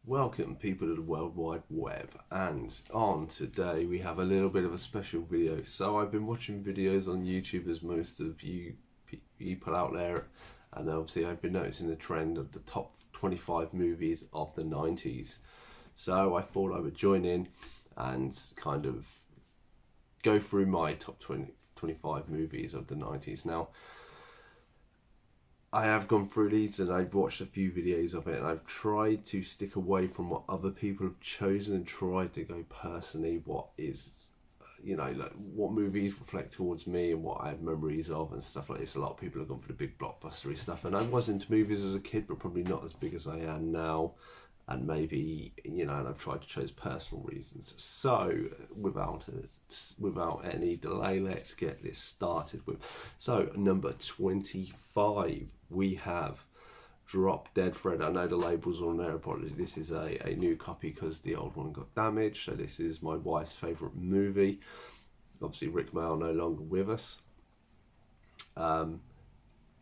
Welcome people to the World Wide Web, and on today we have a little bit of a special video. So I've been watching videos on YouTube, as most of you people out there, and obviously I've been noticing the trend of the top 25 movies of the 90s. So I thought I would join in and kind of go through my top 25 movies of the 90s. Now, I have gone through these and I've watched a few videos of it, and I've tried to stick away from what other people have chosen and tried to go personally what is, like what movies reflect towards me and what I have memories of and stuff like this. A lot of people have gone for the big blockbustery stuff, and I was into movies as a kid, but probably not as big as I am now. And maybe, and I've tried to choose personal reasons. So without any delay, let's get this started with. So number 25, we have Drop Dead Fred. I know the label's on there, apologies. This is a new copy because the old one got damaged. So this is my wife's favourite movie. Obviously Rick Mail no longer with us.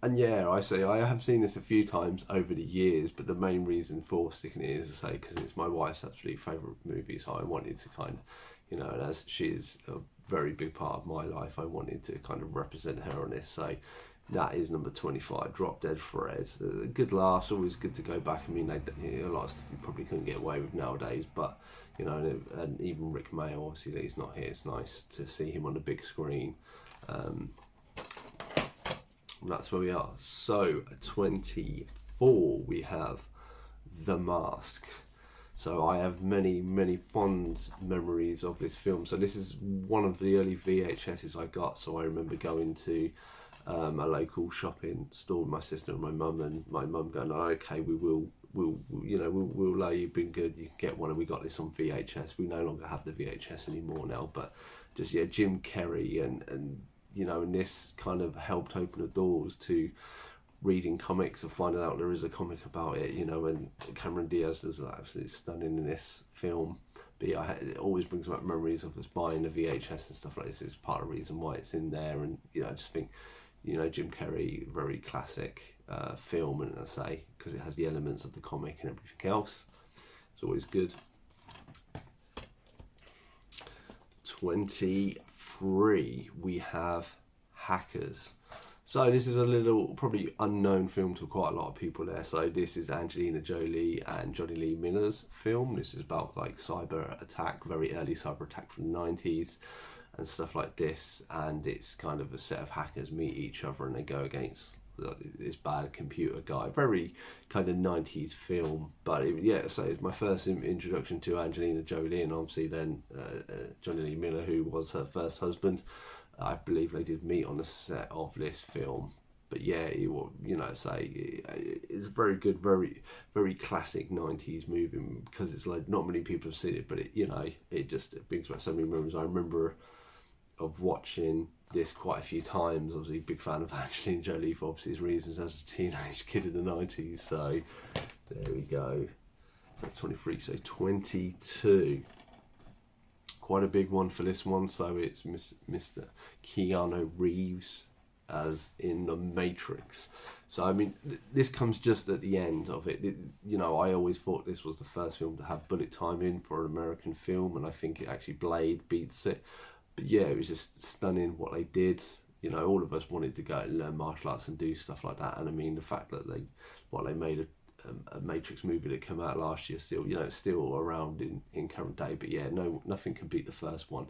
And yeah, I have seen this a few times over the years, but the main reason for sticking it in is to say because it's my wife's absolute favourite movie, so I wanted to kind of, and as she is a very big part of my life, I wanted to kind of represent her on this. So that is number 25, Drop Dead Fred. A good laugh, always good to go back. I mean, a lot of stuff you probably couldn't get away with nowadays, but, and even Rick Mail, obviously, that he's not here. It's nice to see him on the big screen. That's where we are. So 24, we have The Mask. So I have many fond memories of this film. So this is one of the early VHSs I got. So I remember going to a local shopping store with my sister and my mum, and my mum going, "Oh, okay, we'll allow you, been good, you can get one." And we got this on VHS. We no longer have the VHS anymore now, but just Jim Carrey and and this kind of helped open the doors to reading comics and finding out there is a comic about it, and Cameron Diaz does that absolutely stunning in this film. But yeah, it always brings back memories of us buying the VHS and stuff like this. It's part of the reason why it's in there, and I just think, Jim Carrey, very classic film, and I say, because it has the elements of the comic and everything else, it's always good. 23, we have Hackers. So this is a little probably unknown film to quite a lot of people there. So this is Angelina Jolie and Johnny Lee Miller's film. This is about like cyber attack, very early cyber attack from the 90s and stuff like this. And it's kind of a set of hackers meet each other and they go against this bad computer guy. Very kind of 90s film, but so it's my first introduction to Angelina Jolie, and obviously then Johnny Lee Miller, who was her first husband. I believe they did meet on the set of this film. But yeah, it's a very good, very classic 90s movie, because it's like not many people have seen it, but it brings back so many memories. I remember of watching this quite a few times. Obviously big fan of Angelina Jolie for obvious reasons as a teenage kid in the 90s. So there we go. So that's 23. So 22, quite a big one for this one. So it's Mr. Keanu Reeves as in The Matrix. So I mean, this comes just at the end of it. I always thought this was the first film to have bullet time in for an American film, and I think it actually Blade beats it. But yeah, it was just stunning what they did. All of us wanted to go and learn martial arts and do stuff like that. And I mean, the fact that they made a Matrix movie that came out last year, still, it's still around in current day. But yeah, nothing can beat the first one.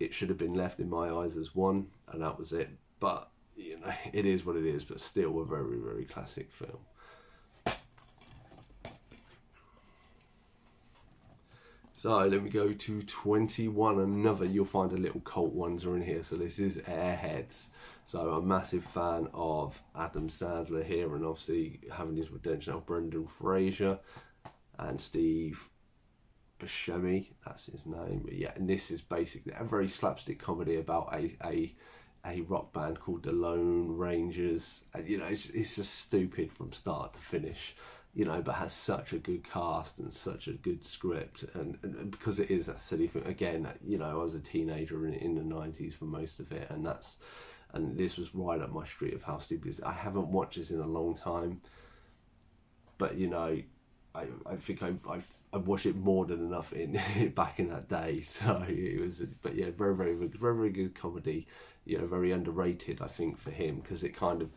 It should have been left in my eyes as one, and that was it. But it is what it is. But still, a very classic film. So then we go to 21, another, you'll find a little cult ones are in here. So this is Airheads. So I'm a massive fan of Adam Sandler here, and obviously having his redemption of Brendan Fraser and Steve Buscemi, that's his name. But yeah, and this is basically a very slapstick comedy about a rock band called the Lone Rangers. And it's just stupid from start to finish. But has such a good cast and such a good script, and because it is that silly thing again. I was a teenager in the 90s for most of it, and this was right up my street of how stupid it is. I haven't watched this in a long time, but I think I've watched it more than enough in back in that day. So it was, but yeah, very good comedy. You know, very underrated, I think, for him, because it kind of,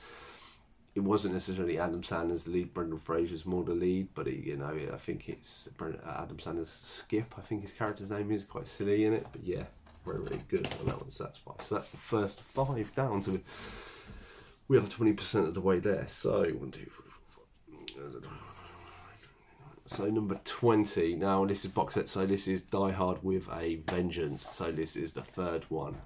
it wasn't necessarily Adam Sandler's the lead, Brendan Fraser's more the lead, but it, you know, I think it's Adam Sandler's Skip, I think his character's name is, quite silly in it, but yeah, very good on that one. So that's fine. So that's the first 5 down. So we are 20% of the way there. So 1, 2, 3, 4, 5. So number 20. Now this is box set. So this is Die Hard with a Vengeance. So this is the third one.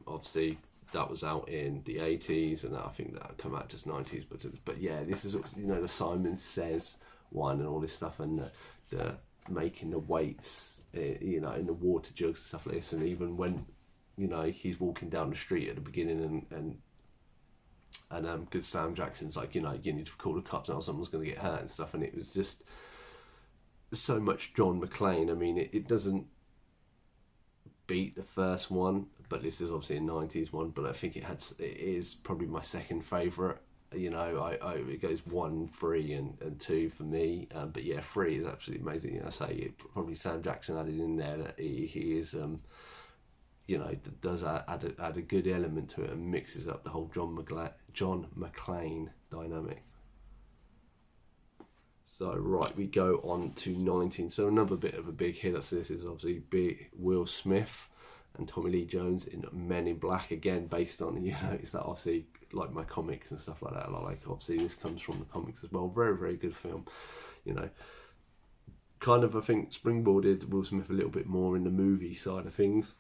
Obviously that was out in the 80s, and I think that come out just 90s. But yeah, this is, you know, the Simon Says one and all this stuff, and the making the weights, you know, in the water jugs and stuff like this. And even when, you know, he's walking down the street at the beginning, and because Sam Jackson's like, you know, you need to call the cops now, someone's going to get hurt and stuff. And it was just so much John McClane. I mean, it doesn't beat the first one, but this is obviously a 90s one, but I think it is probably my second favourite. You know, it goes 1, 3 and 2 for me, but yeah, 3 is absolutely amazing. You know, I say probably Sam Jackson added in there that he is you know, does add a good element to it and mixes up the whole John McClane dynamic. So right, we go on to 19. So another bit of a big hit. So this is obviously big Will Smith and Tommy Lee Jones in Men in Black, again based on, you know, it's that obviously like my comics and stuff like that. Like obviously this comes from the comics as well. Very good film. You know, kind of I think springboarded Will Smith a little bit more in the movie side of things.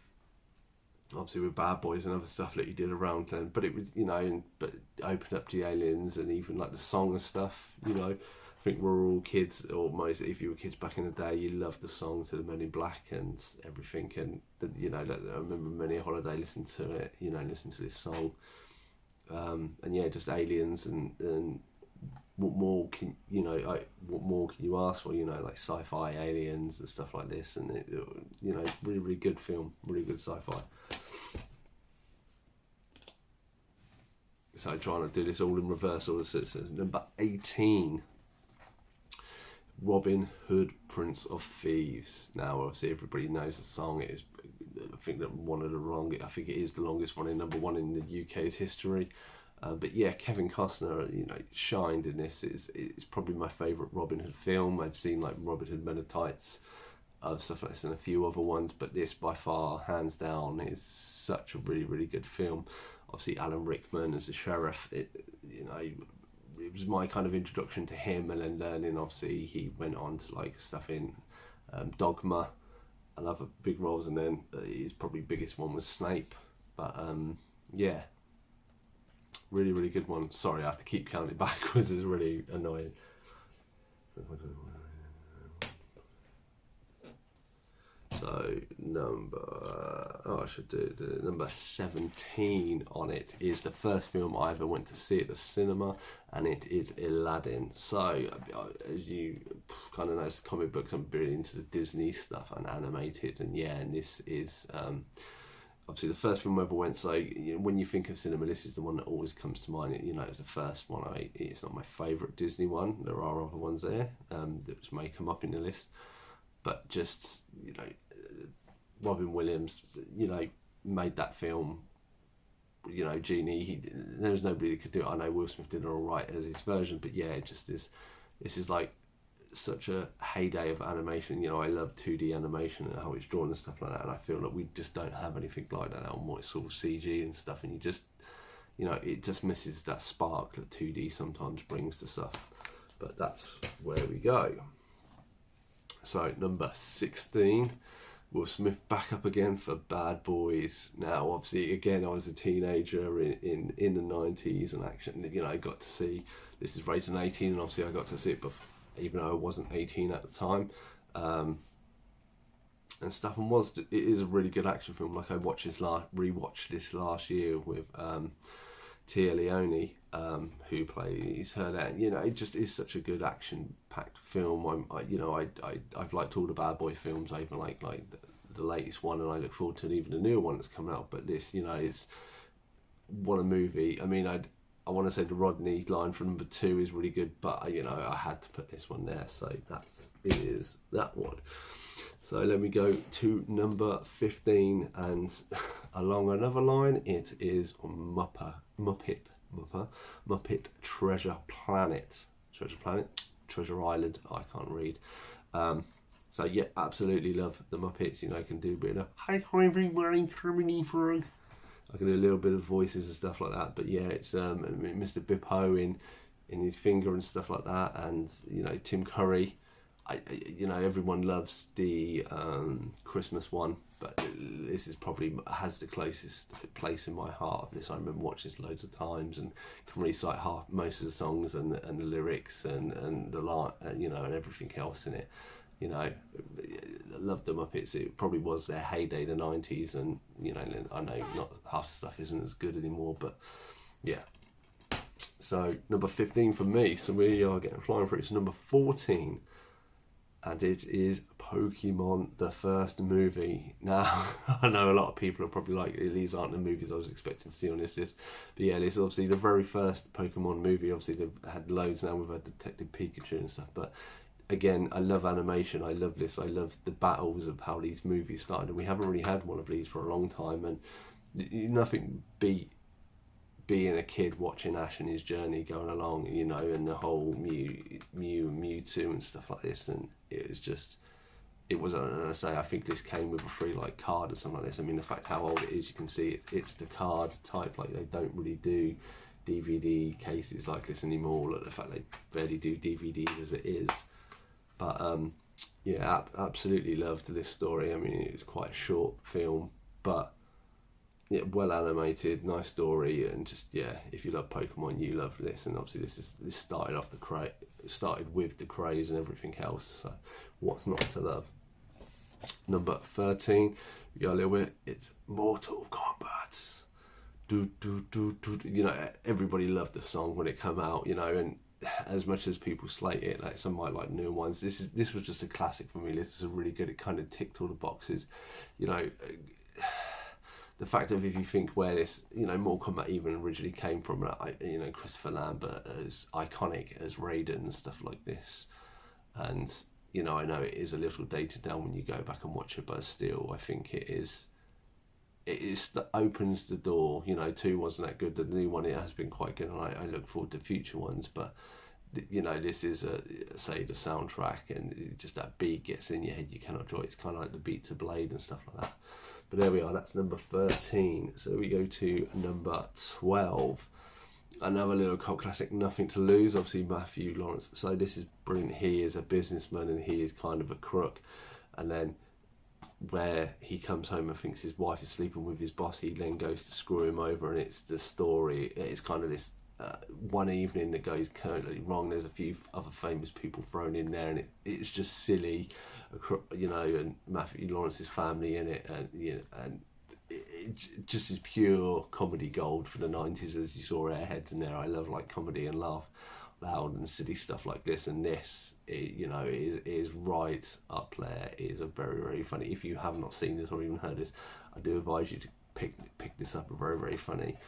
Obviously with Bad Boys and other stuff that he did around then, but it was, you know, but opened up to the aliens and even like the song and stuff. You know, I think we're all kids, or most, if you were kids back in the day, you loved the song to the Men in Black and everything. And you know, I remember many a holiday listening to it. You know, listening to this song, and yeah, just aliens and what more can, you know, what more can you ask for? You know, like sci-fi aliens and stuff like this, and it, you know, really good film, really good sci-fi. So trying to do this all in reverse order. So it says number 18, Robin Hood, Prince of Thieves. Now obviously everybody knows the song. It is, I think that one of the longest, I think it is the longest running number 1 in the UK's history. But yeah, Kevin Costner, you know, shined in this. It's probably my favourite Robin Hood film. I've seen like Robin Hood Men in Tights, stuff like this, and a few other ones, but this by far, hands down, is such a really good film. Obviously, Alan Rickman as the sheriff. You know, it was my kind of introduction to him, and then learning. Obviously, he went on to like stuff in Dogma and other big roles, and then his probably biggest one was Snape. But yeah. Really good one. Sorry, I have to keep counting backwards. It's really annoying. So I should do number 17 on it is the first film I ever went to see at the cinema, and it is Aladdin. So as you kind of know, it's comic books, I'm really into the Disney stuff and animated, and yeah, and this is obviously the first film I ever went. So you know, when you think of cinema, this is the one that always comes to mind. You know, it's the first one. It's not my favourite Disney one. There are other ones there that may come up in the list, but just, you know, Robin Williams, you know, made that film. You know, Genie. There was nobody that could do it. I know Will Smith did it all right as his version, but yeah, it just is. This is like such a heyday of animation. You know, I love 2D animation and how it's drawn and stuff like that, and I feel that we just don't have anything like that now. More it's all CG and stuff, and you just, you know, it just misses that spark that 2D sometimes brings to stuff. But that's where we go. So number 16, Will Smith back up again for Bad Boys. Now obviously again, I was a teenager in the 90s, and actually, you know, I got to see, this is rated 18, and obviously I got to see it before, even though I wasn't 18 at the time, and stuff. And it is a really good action film. Like I rewatched this last year with Tia Leone, who plays her there. You know, it just is such a good action-packed film. I've liked all the Bad Boy films, even like the latest one, and I look forward to even the newer one that's coming out. But this, you know, is what a movie. I mean, I want to say the Rodney line from number 2 is really good, but you know, I had to put this one there, so that is that one. So let me go to number 15, and along another line, it is Muppet Treasure Planet. Treasure Island, I can't read. So yeah, absolutely love the Muppets. You know, I can do a bit of hi everybody, coming through. I can do a little bit of voices and stuff like that. But yeah, it's Mr. Bippo in his finger and stuff like that, and you know, Tim Curry. You know, everyone loves the Christmas one, but this is probably has the closest place in my heart of this. I remember watching this loads of times and can recite most of the songs and the lyrics and the line, you know, and everything else in it. You know, I love the Muppets. It probably was their heyday, the 90s, and you know, I know not half the stuff isn't as good anymore, but yeah. So number 15 for me. So we are getting flying for it. It's number 14. And it is Pokemon, the first movie. Now, I know a lot of people are probably like, these aren't the movies I was expecting to see on this list. But yeah, this is obviously the very first Pokemon movie. Obviously, they've had loads now. We've had Detective Pikachu and stuff. But again, I love animation. I love this. I love the battles of how these movies started. And we haven't really had one of these for a long time. And nothing beat being a kid watching Ash and his journey going along, you know, and the whole Mewtwo and stuff like this, and it was just, it was, and I say, I think this came with a free like card or something like this. I mean, the fact how old it is, you can see it's the card type. Like, they don't really do DVD cases like this anymore. Like, the fact they barely do DVDs as it is. But yeah, absolutely loved this story. I mean, it's quite a short film, but yeah, well animated, nice story, and just, yeah, if you love Pokemon, you love this. And obviously this started off started with the craze and everything else, so what's not to love? Number 13, we go a little bit, it's Mortal Kombat. You know, everybody loved the song when it came out, you know, and as much as people slate it, like some might like new ones, this was just a classic for me. This is a really good, it kind of ticked all the boxes, you know. The fact of, if you think where this, you know, Mortal Kombat even originally came from, you know, Christopher Lambert as iconic as Raiden and stuff like this, and you know, I know it is a little dated down when you go back and watch it, but still, I think it is that opens the door. You know, 2 wasn't that good. The new one, it has been quite good, and I look forward to future ones. But you know, this is say the soundtrack, and just that beat gets in your head. You cannot enjoy it. It's kind of like the beat to Blade and stuff like that. But there we are, that's number 13. So we go to number 12. Another little cult classic, Nothing to Lose, obviously Matthew Lawrence. So this is brilliant. He is a businessman and he is kind of a crook. And then where he comes home and thinks his wife is sleeping with his boss, he then goes to screw him over, and it's the story. It's kind of this one evening that goes currently wrong. There's a few other famous people thrown in there, and it's just silly, you know, and Matthew Lawrence's family in it, and you know, and it just is pure comedy gold for the 90s. As you saw Airheads in there, I love like comedy and laugh loud and silly stuff like this, and this, you know, is right up there. It is a very, very funny. If you have not seen this or even heard this, I do advise you to pick this up. Very, very funny.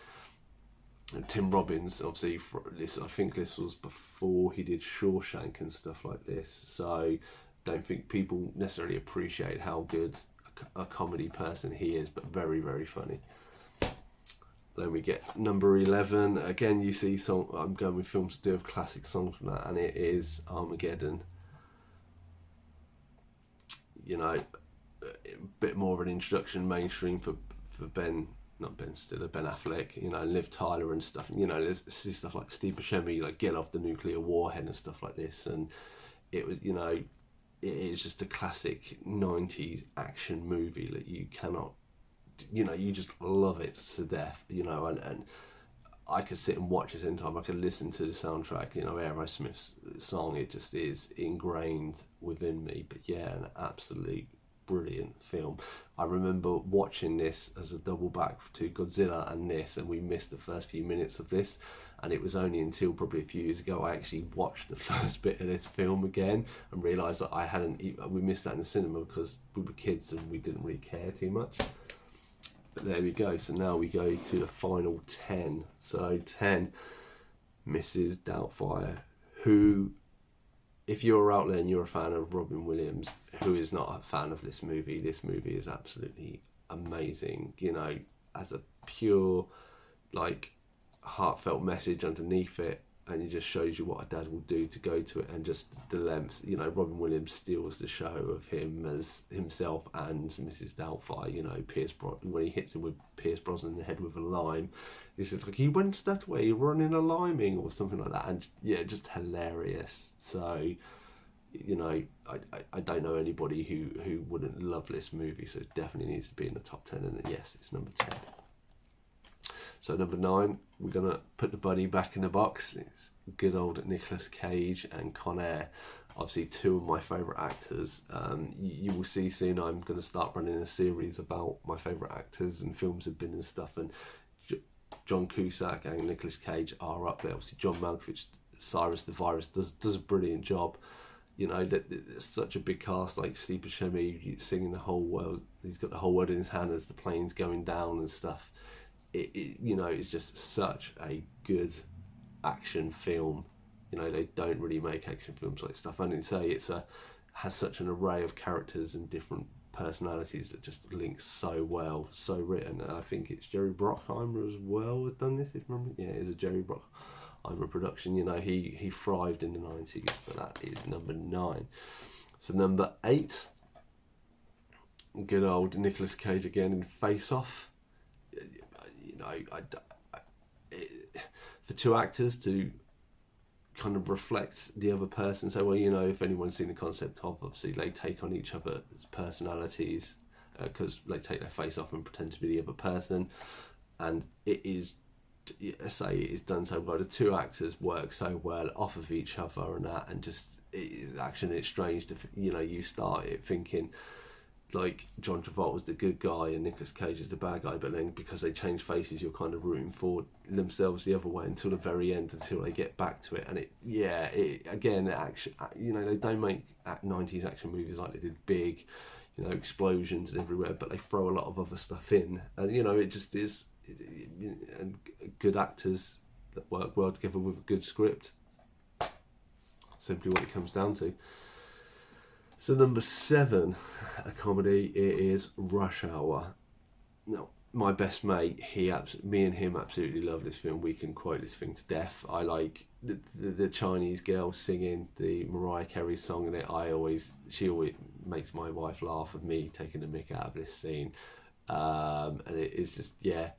And Tim Robbins, obviously, for this, I think this was before he did Shawshank and stuff like this, so don't think people necessarily appreciate how good a comedy person he is, but very, very funny. Then we get number 11. Again, you see song. I'm going with films to do with classic songs from that, and it is Armageddon. You know, a bit more of an introduction, mainstream for Ben. Not Ben Stiller, Ben Affleck, you know, Liv Tyler and stuff. You know, there's stuff like Steve Buscemi, like Get Off the Nuclear Warhead and stuff like this. And it was, you know, it is just a classic 90s action movie that you cannot, you know, you just love it to death, you know. And I could sit and watch it anytime. I could listen to the soundtrack, you know, Aerosmith's song. It just is ingrained within me. But yeah, an absolute brilliant film. I remember watching this as a double back to Godzilla and this, and we missed the first few minutes of this, and it was only until probably a few years ago I actually watched the first bit of this film again and realised that we missed that in the cinema because we were kids and we didn't really care too much. But there we go. So now we go to the final 10. So 10, Mrs. Doubtfire, who, if you're out there and you're a fan of Robin Williams, who is not a fan of this movie is absolutely amazing, you know, as a pure, like, heartfelt message underneath it, and it just shows you what a dad will do to go to it, and just the lengths. You know, Robin Williams steals the show of him as himself and Mrs. Doubtfire. You know, when he hits him with Pierce Brosnan in the head with a lime, it's like, he went that way, running a liming or something like that, and yeah, just hilarious. So, you know, I don't know anybody who wouldn't love this movie, so it definitely needs to be in the top 10, and yes, it's number 10. So number 9, we're going to put the buddy back in the box. It's good old Nicolas Cage and Con Air. Obviously 2 of my favourite actors. You will see soon I'm going to start running a series about my favourite actors and films I've been in and stuff. And John Cusack and Nicolas Cage are up there. Obviously John Malkovich, Cyrus the Virus, does a brilliant job. You know, it's such a big cast, like Steve Buscemi singing the whole world. He's got the whole world in his hand as the plane's going down and stuff. You know, it's just such a good action film. You know, they don't really make action films like stuff. I didn't say has such an array of characters and different personalities that just links so well, so written. And I think it's Jerry Bruckheimer as well has done this, if you remember. Yeah, it's a Jerry Bruckheimer production. You know, he thrived in the 90s, but that is number 9. So number 8, good old Nicolas Cage again in Face Off. You know, for 2 actors to kind of reflect the other person so well, you know, if anyone's seen the concept of, obviously they take on each other's personalities, because they take their face off and pretend to be the other person, and it is done so well. The 2 actors work so well off of each other and that, and just it's strange to, you know, you start it thinking like John Travolta was the good guy and Nicolas Cage is the bad guy, but then because they change faces, you're kind of rooting for themselves the other way until the very end, until they get back to it. And action, you know, they don't make 90s action movies like they did big, you know, explosions and everywhere, but they throw a lot of other stuff in, and you know, it just is, and good actors that work well together with a good script. Simply what it comes down to. So number 7, a comedy, it is Rush Hour. Now, my best mate, me and him absolutely love this film. We can quote this thing to death. I like the Chinese girl singing the Mariah Carey song in it. She always makes my wife laugh at me taking the mick out of this scene. And it is just, yeah,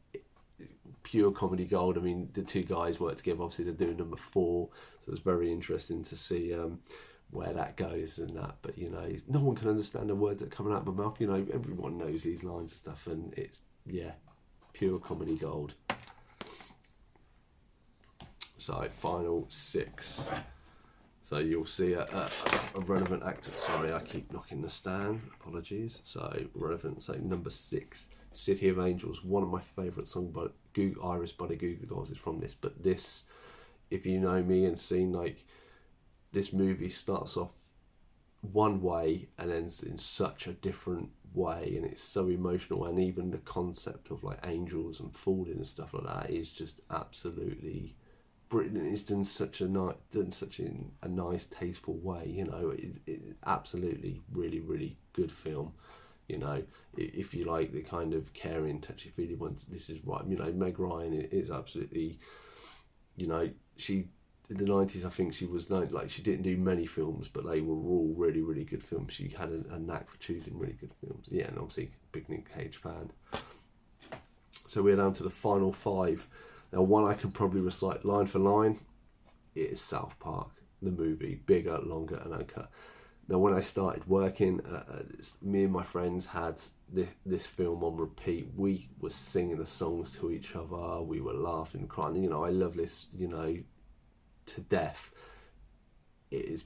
pure comedy gold. I mean, the 2 guys work together. Obviously, they're doing number 4, so it's very interesting to see where that goes and that. But you know, no one can understand the words that are coming out of my mouth. You know, everyone knows these lines and stuff, and it's, yeah, pure comedy gold. So final 6. So you'll see a relevant actor. Sorry, I keep knocking the stand. Apologies. So relevant. So number 6, City of Angels. One of my favourite songs by Iris by the Goo Goo Dolls is from this. But this, if you know me and seen, like, this movie starts off one way and ends in such a different way, and it's so emotional, and even the concept of like angels and falling and stuff like that is just absolutely brilliant. It's done in a nice, tasteful way. You know, it's absolutely really good film. You know, if you like the kind of caring, touchy-feely ones, this is right. You know, Meg Ryan is absolutely, you know, in the 90s, I think she was known, like, she didn't do many films, but they were all really good films. She had a knack for choosing really good films. Yeah, and obviously, big Nick Cage fan. So we're down to the final 5. Now, one I can probably recite line for line, it is South Park, the movie, bigger, longer, and uncut. Now, when I started working, me and my friends had this film on repeat. We were singing the songs to each other. We were laughing, crying. You know, I love this, you know, to death. It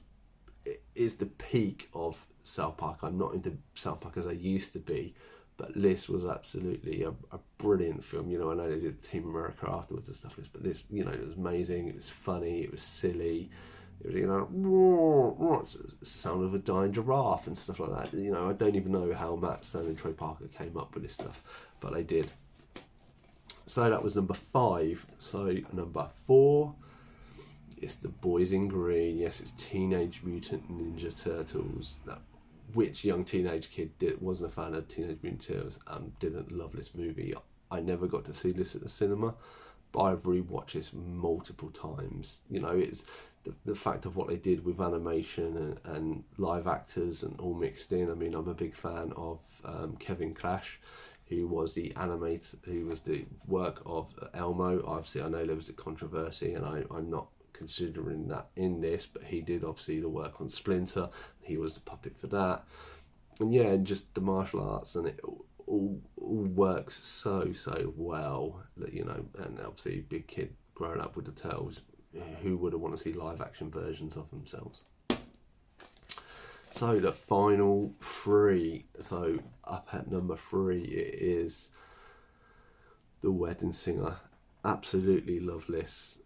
is the peak of South Park. I'm not into South Park as I used to be, but this was absolutely a brilliant film. You know, I know they did Team America afterwards and stuff, but this, you know, it was amazing. It was funny. It was silly. It was, you know, it's the sound of a dying giraffe and stuff like that. You know, I don't even know how Matt Stone and Trey Parker came up with this stuff, but they did. So that was number 5. So number 4, It's the boys in green. Yes, it's Teenage Mutant Ninja Turtles. Now, which young teenage kid wasn't a fan of Teenage Mutant Turtles and didn't love this movie? I never got to see this at the cinema, but I've rewatched this multiple times. You know, it's the fact of what they did with animation and live actors and all mixed in. I mean, I'm a big fan of Kevin Clash, who was the animator, who was the work of Elmo. Obviously, I know there was a controversy, and I'm not considering that in this, but he did obviously the work on Splinter. He was the puppet for that, and yeah, and just the martial arts, and it all works so well that, you know, and obviously big kid growing up with the Turtles, who would have want to see live action versions of themselves. So the final three. So up at number 3, it is The Wedding Singer. Absolutely love this.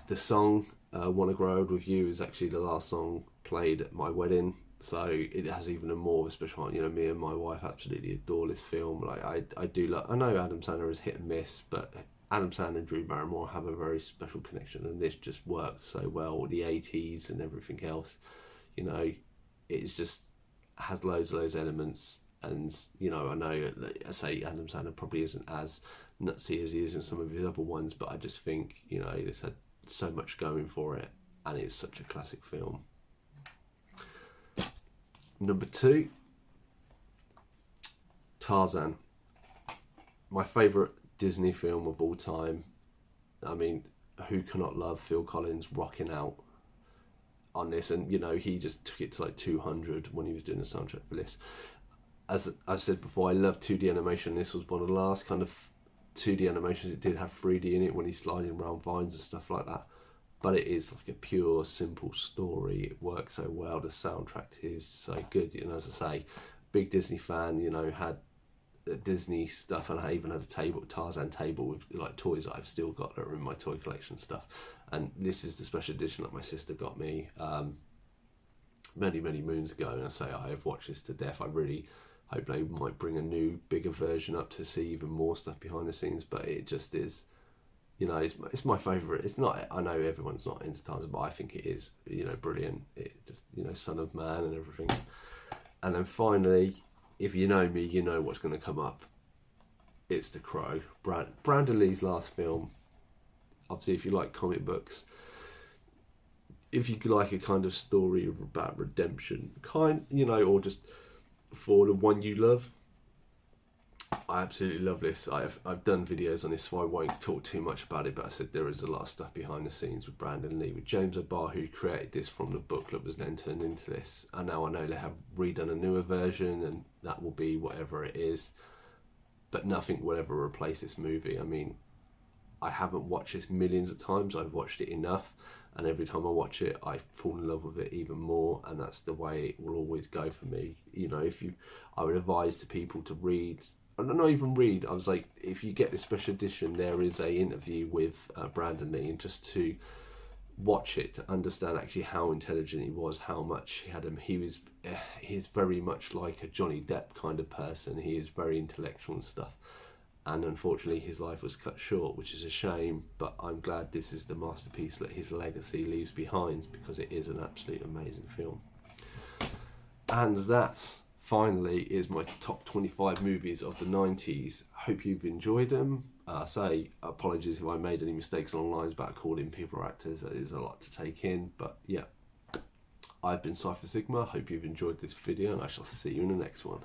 The song "Wanna Grow Old With You" is actually the last song played at my wedding, so it has even a more of a special. You know, me and my wife absolutely adore this film. Like I do love. I know Adam Sandler is hit and miss, but Adam Sandler and Drew Barrymore have a very special connection, and this just works so well. The 80s and everything else, you know, it's just has loads of elements. And, you know, I know, I say Adam Sandler probably isn't as nutsy as he is in some of his other ones, but I just think, you know, it's had so much going for it, and it's such a classic film. Number 2, Tarzan. My favourite Disney film of all time. I mean, who cannot love Phil Collins rocking out on this? And, you know, he just took it to like 200 when he was doing the soundtrack for this. As I've said before, I love 2D animation. This was one of the last kind of 2D animations. It did have 3D in it when he's sliding around vines and stuff like that. But it is like a pure, simple story. It works so well. The soundtrack is so good. And as I say, big Disney fan, you know, had Disney stuff, and I even had a Tarzan table with like toys that I've still got that are in my toy collection stuff. And this is the special edition that my sister got me many moons ago. And I say I have watched this to death. I really hope they might bring a new, bigger version up to see even more stuff behind the scenes. But it just is, you know, it's my favourite. It's not, I know everyone's not into Tarzan, but I think it is, you know, brilliant. It just, you know, Son of Man and everything. And then finally, if you know me, you know what's going to come up. It's The Crow. Brandon Lee's last film. Obviously, if you like comic books, if you like a kind of story about redemption, you know, or just for the one you love, I absolutely love this. I've done videos on this, so I won't talk too much about it, but I said there is a lot of stuff behind the scenes with Brandon Lee, with James O'Barr, who created this from the book that was then turned into this. And now I know they have redone a newer version, and that will be whatever it is, but nothing will ever replace this movie. I mean, I haven't watched this millions of times. I've watched it enough, and every time I watch it, I fall in love with it even more, and that's the way it will always go for me. You know, I would advise to people to read, and not even read, I was like, if you get this special edition, there is a interview with Brandon Lee, and just to watch it, to understand actually how intelligent he was, how much he had him. He's very much like a Johnny Depp kind of person. He is very intellectual and stuff. And unfortunately his life was cut short, which is a shame, but I'm glad this is the masterpiece that his legacy leaves behind, because it is an absolute amazing film. And that finally is my top 25 movies of the 90s. Hope you've enjoyed them. Say apologies if I made any mistakes along the lines about calling people actors. That is a lot to take in, but yeah. I've been Cypher Sigma. Hope you've enjoyed this video, and I shall see you in the next one.